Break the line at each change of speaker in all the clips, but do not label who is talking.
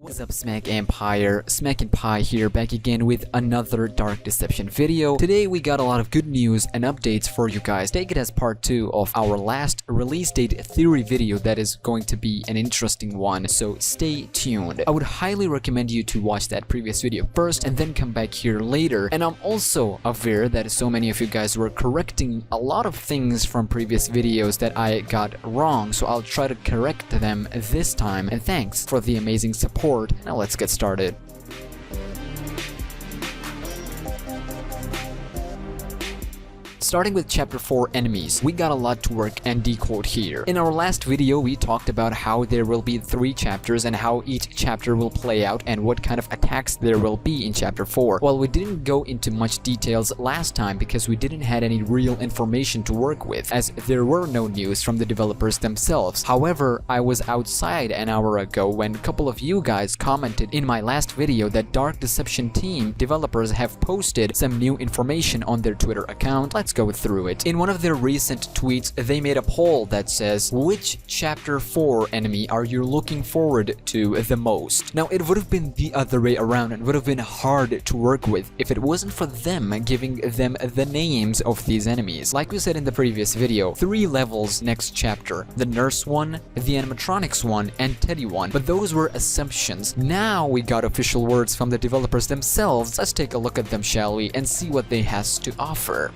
What's up, Smack Empire? SmackNPie here, back again with another Dark Deception video. Today we got a lot of good news and updates for you guys. Take it as part 2 of our last release date theory video that is going to be an interesting one, so stay tuned. I would highly recommend you to watch that previous video first and then come back here later. And I'm also aware that so many of you guys were correcting a lot of things from previous videos that I got wrong, so I'll try to correct them this time. And thanks for the amazing support. Now let's get started. Starting with Chapter 4 enemies, we got a lot to work and decode here. In our last video, we talked about how there will be 3 chapters and how each chapter will play out and what kind of attacks there will be in Chapter 4. Well, we didn't go into much details last time because we didn't have any real information to work with, as there were no news from the developers themselves. However, I was outside an hour ago when a couple of you guys commented in my last video that Dark Deception team developers have posted some new information on their Twitter account. Let's go through it. In one of their recent tweets, they made a poll that says, which Chapter 4 enemy are you looking forward to the most? Now, it would have been the other way around and would have been hard to work with if it wasn't for them giving them the names of these enemies. Like we said in the previous video, 3 levels next chapter: the nurse one, the animatronics one, and Teddy one. But those were assumptions. Now we got official words from the developers themselves. Let's take a look at them, shall we, and see what they has to offer.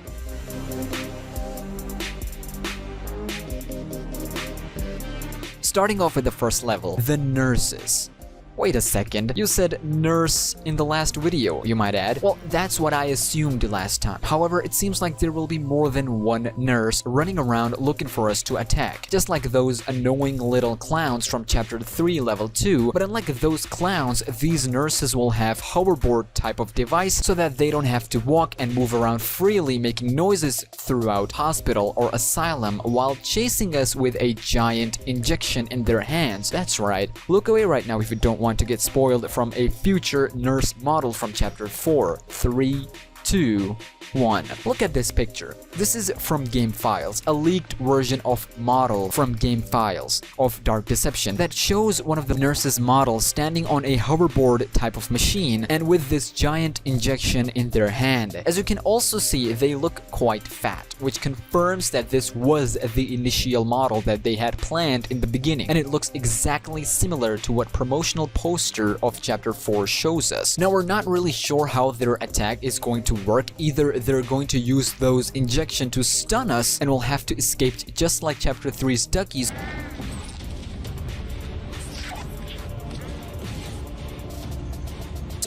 Starting off with the first level, the nurses. Wait a second, you said nurse in the last video, you might add. Well, that's what I assumed last time. However, it seems like there will be more than one nurse running around looking for us to attack. Just like those annoying little clowns from Chapter 3 Level 2, but unlike those clowns, these nurses will have hoverboard type of device so that they don't have to walk and move around freely making noises throughout hospital or asylum while chasing us with a giant injection in their hands. That's right. Look away right now if you don't want to get spoiled from a future nurse model from Chapter 4. 3, 2, 1. Look at this picture. This is from Game Files, a leaked version of model from Game Files of Dark Deception that shows one of the nurses' models standing on a hoverboard type of machine and with this giant injection in their hand. As you can also see, they look quite fat, which confirms that this was the initial model that they had planned in the beginning, and it looks exactly similar to what promotional poster of Chapter 4 shows us. Now, we're not really sure how their attack is going to work. Either they're going to use those injection to stun us and we'll have to escape just like Chapter 3's duckies,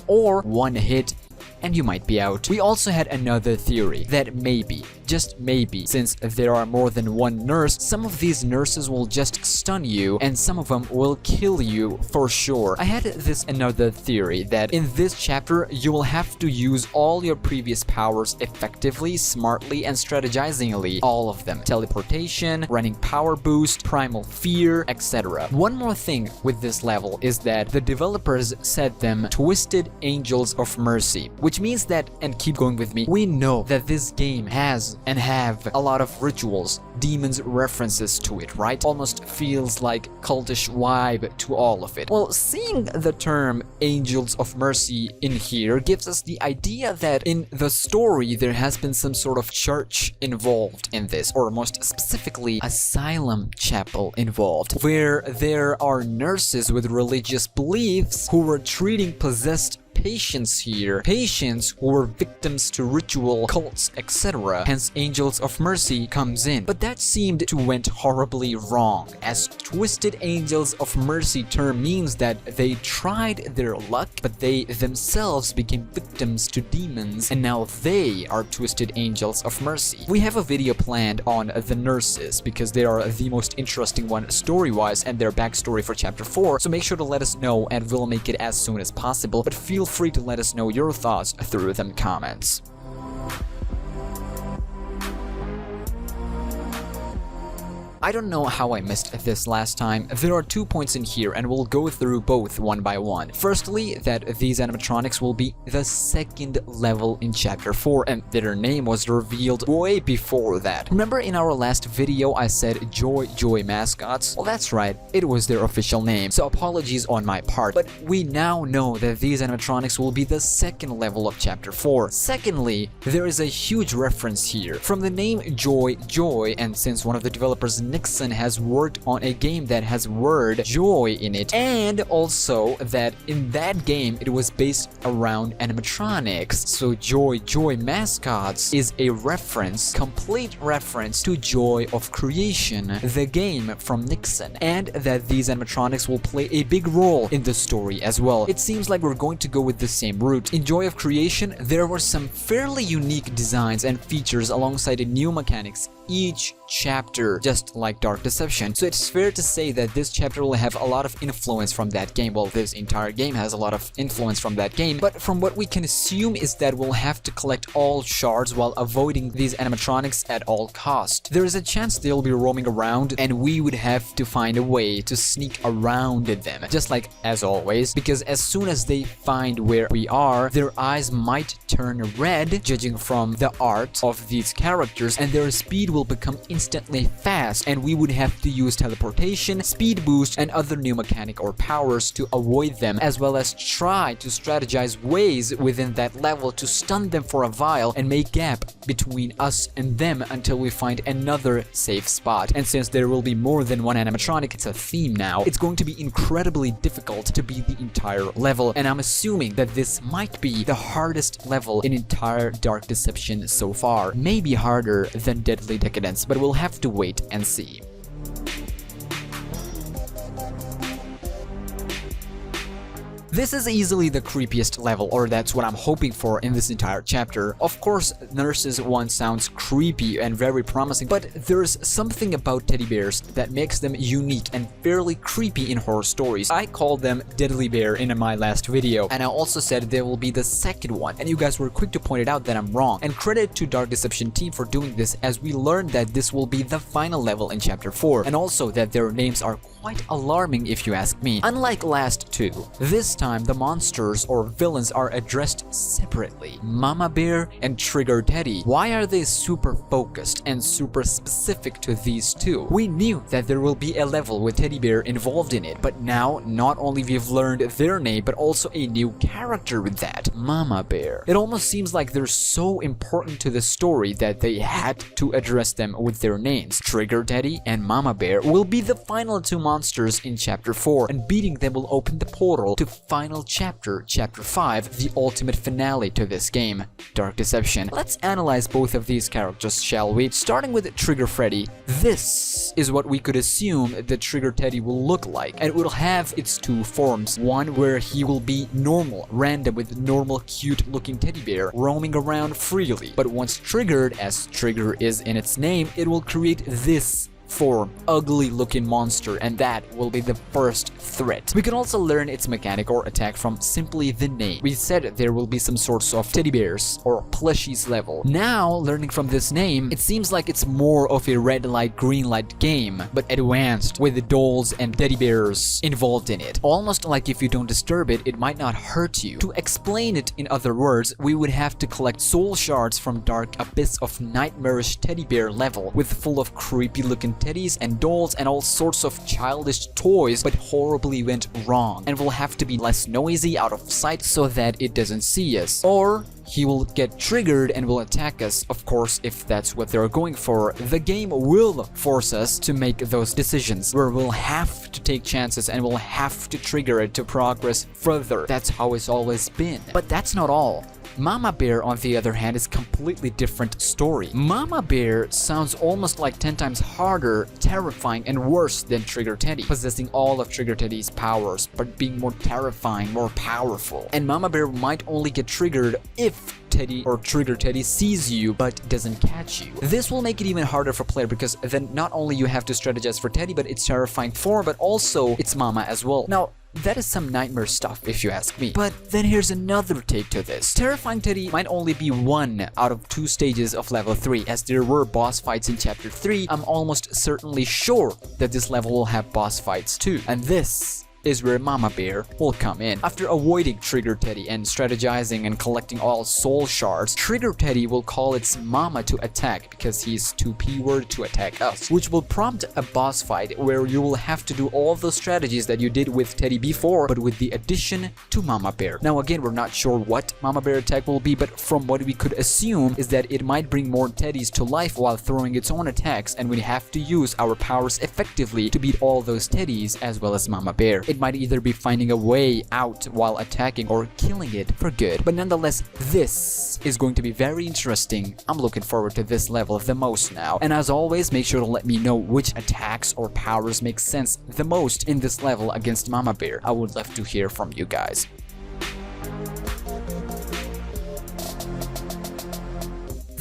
or one hit and you might be out. We also had another theory that maybe, just maybe, since there are more than one nurse, some of these nurses will just stun you and some of them will kill you for sure. I had this another theory that in this chapter you will have to use all your previous powers effectively, smartly, and strategizingly. All of them. Teleportation, running power boost, primal fear, etc. One more thing with this level is that the developers said them Twisted Angels of Mercy, which means that, and keep going with me, we know that this game has and have a lot of rituals, demons references to it, right? Almost feels like cultish vibe to all of it. Well, seeing the term Angels of Mercy in here gives us the idea that in the story there has been some sort of church involved in this, or most specifically asylum chapel involved, where there are nurses with religious beliefs who were treating possessed patients here, patients who were victims to ritual, cults, etc. Hence Angels of Mercy comes in. But that seemed to went horribly wrong, as Twisted Angels of Mercy term means that they tried their luck, but they themselves became victims to demons, and now they are Twisted Angels of Mercy. We have a video planned on the nurses because they are the most interesting one story-wise and their backstory for Chapter 4, so make sure to let us know and we'll make it as soon as possible, but feel free to let us know your thoughts through the comments. I don't know how I missed this last time. There are 2 points in here and we'll go through both one by one. Firstly, that these animatronics will be the 2nd level in chapter 4 and their name was revealed way before that. Remember in our last video I said Joy mascots? Well, that's right, it was their official name, so apologies on my part, but we now know that these animatronics will be the 2nd level of chapter 4. Secondly, there is a huge reference here. From the name Joy, and since one of the developers, Nixon, has worked on a game that has word joy in it, and also that in that game it was based around animatronics, so Joy mascots is a complete reference to Joy of Creation, the game from Nixon, and that these animatronics will play a big role in the story as well. It seems like we're going to go with the same route. In Joy of Creation, there were some fairly unique designs and features alongside new mechanics each chapter, just like Dark Deception. So it's fair to say that this chapter will have a lot of influence from that game. Well, this entire game has a lot of influence from that game, but from what we can assume is that we'll have to collect all shards while avoiding these animatronics at all cost. There is a chance they'll be roaming around and we would have to find a way to sneak around them, just like as always, because as soon as they find where we are, their eyes might turn red, judging from the art of these characters, and their speed will become instantly fast, and we would have to use teleportation, speed boost, and other new mechanic or powers to avoid them, as well as try to strategize ways within that level to stun them for a while and make gap between us and them until we find another safe spot. And since there will be more than one animatronic, it's a theme now, it's going to be incredibly difficult to beat the entire level, and I'm assuming that this might be the hardest level in entire Dark Deception so far. Maybe harder than Deadly Decadence, but we'll have to wait and see. This is easily the creepiest level, or that's what I'm hoping for in this entire chapter. Of course, Nurses 1 sounds creepy and very promising, but there's something about teddy bears that makes them unique and fairly creepy in horror stories. I called them Deadly Bear in my last video, and I also said they will be the 2nd one, and you guys were quick to point it out that I'm wrong. And credit to Dark Deception team for doing this, as we learned that this will be the final level in chapter 4, and also that their names are quite alarming if you ask me. Unlike last two, this time the monsters or villains are addressed separately. Mama Bear and Trigger Teddy. Why are they super focused and super specific to these two? We knew that there will be a level with Teddy Bear involved in it, but now not only we've learned their name, but also a new character with that, Mama Bear. It almost seems like they're so important to the story that they had to address them with their names. Trigger Teddy and Mama Bear will be the final two monsters in chapter 4, and beating them will open the portal to final chapter, chapter 5, the ultimate finale to this game, Dark Deception. Let's analyze both of these characters, shall we? Starting with Trigger Freddy, this is what we could assume the Trigger Teddy will look like, and it will have its two forms. One where he will be normal, random with normal cute looking teddy bear roaming around freely, but once triggered, as Trigger is in its name, it will create this form, ugly looking monster, and that will be the first threat. We can also learn its mechanic or attack from simply the name. We said there will be some sorts of teddy bears or plushies level. Now, learning from this name, it seems like it's more of a red light, green light game, but advanced with the dolls and teddy bears involved in it. Almost like if you don't disturb it, it might not hurt you. To explain it in other words, we would have to collect soul shards from dark abyss of nightmarish teddy bear level, with full of creepy looking teddies and dolls and all sorts of childish toys, but horribly went wrong, and will have to be less noisy, out of sight, so that it doesn't see us. Or he will get triggered and will attack us. Of course, if that's what they're going for, the game will force us to make those decisions, where we'll have to take chances and we'll have to trigger it to progress further. That's how it's always been. But that's not all. Mama Bear, on the other hand, is a completely different story. Mama Bear sounds almost like 10 times harder, terrifying, and worse than Trigger Teddy, possessing all of Trigger Teddy's powers, but being more terrifying, more powerful. And Mama Bear might only get triggered if Teddy or Trigger Teddy sees you but doesn't catch you. This will make it even harder for player, because then not only you have to strategize for Teddy, but its terrifying form, but also its Mama as well. Now, that is some nightmare stuff if you ask me. But then here's another take to this. Terrifying Teddy might only be one out of 2 stages of level 3, as there were boss fights in chapter 3. I'm almost certainly sure that this level will have boss fights too. And this is where Mama Bear will come in. After avoiding Trigger Teddy and strategizing and collecting all soul shards, Trigger Teddy will call its mama to attack because he's too P-word to attack us, which will prompt a boss fight where you will have to do all those strategies that you did with Teddy before, but with the addition to Mama Bear. Now again, we're not sure what Mama Bear attack will be, but from what we could assume is that it might bring more Teddys to life while throwing its own attacks, and we have to use our powers effectively to beat all those Teddys as well as Mama Bear. It might either be finding a way out while attacking or killing it for good. But nonetheless, this is going to be very interesting. I'm looking forward to this level the most now. And as always, make sure to let me know which attacks or powers make sense the most in this level against Mama Bear. I would love to hear from you guys.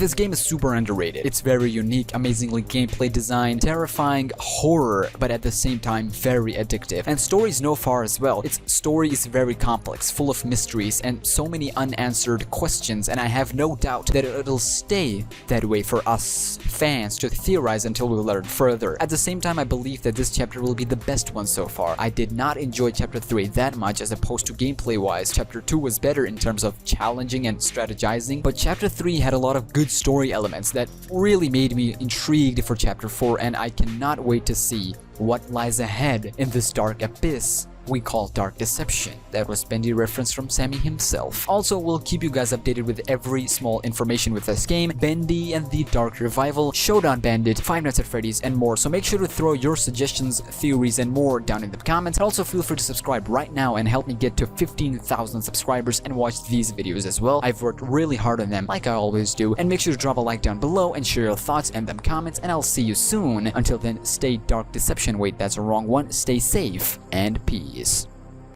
This game is super underrated. It's very unique, amazingly gameplay designed, terrifying horror, but at the same time very addictive. And stories no far as well. Its story is very complex, full of mysteries and so many unanswered questions, and I have no doubt that it'll stay that way for us fans to theorize until we learn further. At the same time, I believe that this chapter will be the best one so far. I did not enjoy chapter 3 that much as opposed to gameplay wise. Chapter 2 was better in terms of challenging and strategizing, but chapter 3 had a lot of good story elements that really made me intrigued for chapter 4, and I cannot wait to see what lies ahead in this dark abyss we call Dark Deception. That was Bendy reference from Sammy himself. Also, we'll keep you guys updated with every small information with this game, Bendy and the Dark Revival, Showdown Bandit, Five Nights at Freddy's, and more. So make sure to throw your suggestions, theories, and more down in the comments. And also feel free to subscribe right now and help me get to 15,000 subscribers and watch these videos as well. I've worked really hard on them, like I always do. And make sure to drop a like down below and share your thoughts in them comments, and I'll see you soon. Until then, stay Dark Deception. Wait, that's a wrong one. Stay safe and peace.